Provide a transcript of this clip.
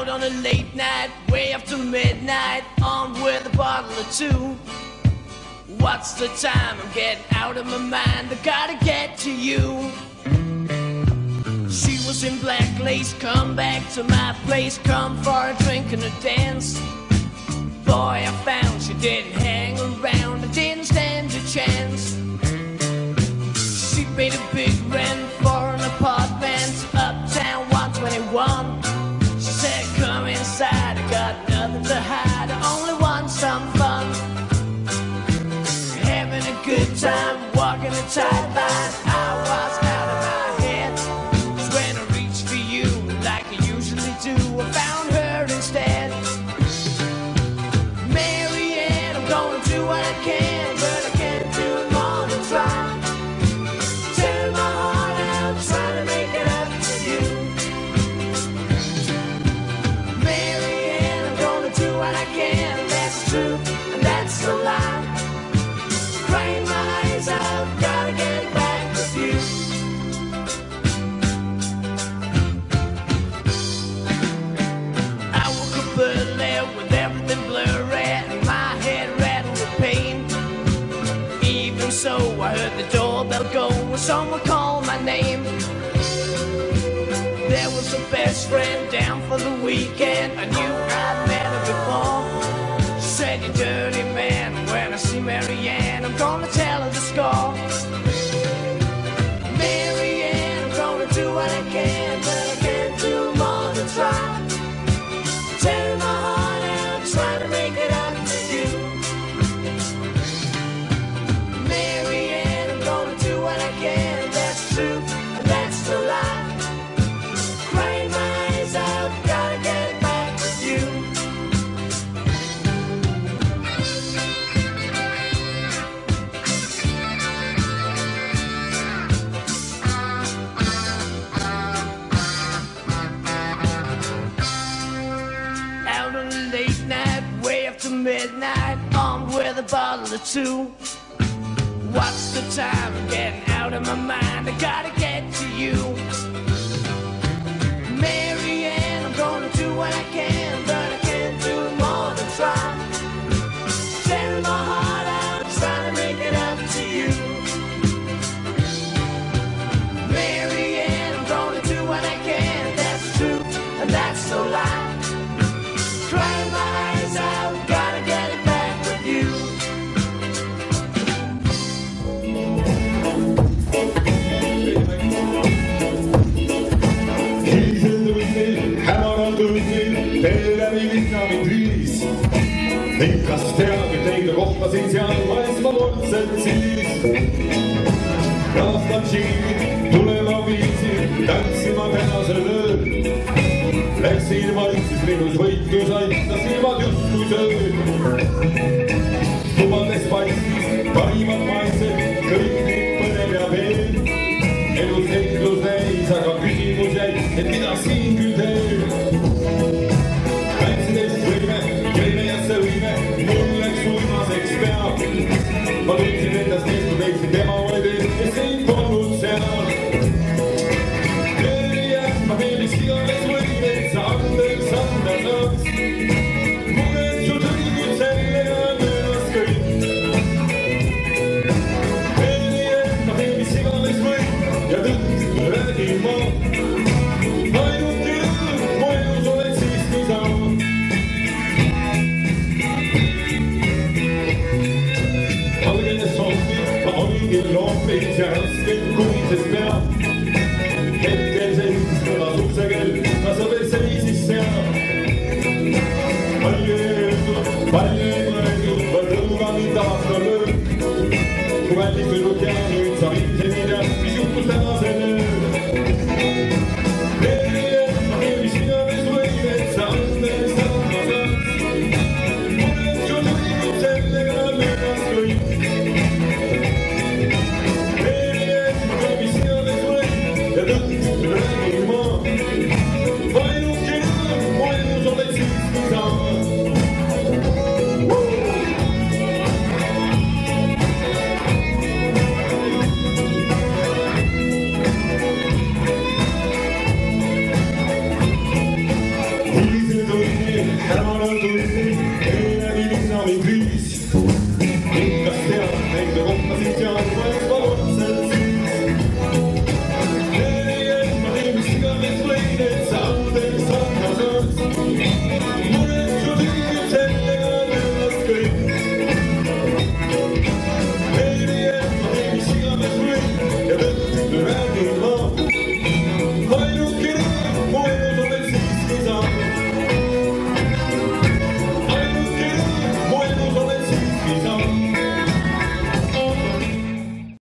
Out on a late night, way after midnight, armed with a bottle or two. What's the time? I'm getting out of my mind, I gotta get to you. She was in black lace, come back to my place, come for a drink and a dance. Boy, I found she didn't hang around, I didn't stand a chance. She paid a big rent for an apartment, uptown 121. She said, come inside, I got nothing to hide, I only want some fun. Having a good time, walking a tight line, I was out of my head. Just when I reached for you, like I usually do, I found her instead. Marianne, I'm gonna do what I can, but I can't do more than try. Tear my heart out, trying to make it up to you. Marianne, I'm gonna do what I can, that's true, and that's a lie. Crying my eyes out, gotta get back with you. I woke up early with everything blurry and my head rattled with pain. Even so, I heard the doorbell go when someone called my name. There was a best friend down for the weekend, I knew I'd met her before. She said, you dirty man, when I see Marianne, I'm gonna tell her the score. Marianne, I'm gonna do what I can, but I can't do more than try. Tearing my heart out, trying to make it up to you. Marianne, I'm gonna do what I can, that's true, and that's the lie. Crying my eyes out, gotta get back with you. Out on a late night, way after midnight, armed with a bottle or two. What's the time? I'm getting out of my mind, I gotta get to you. Marianne, I'm gonna do what I can, but I can't do more than try. Tearing my heart out, trying to make it up to you. Marianne, I'm gonna do what I can, that's true, and that's no lie. Crying my eyes out, gotta get it back with you. Här var han duktig, där i mitten av min pris. Niklas Sträger tänkte gotta sin själva som har varit sett sist. Rastan kiri, tuleva viisi, tanssimaan tänäselle. Läksin valitsis minus võitlus aitasid justusööd. Lubades paistis, parimad maitsed, kõik nüüd põnev ja veel. Elus heitlus näis, aga küsimus jäi, et mida siin küll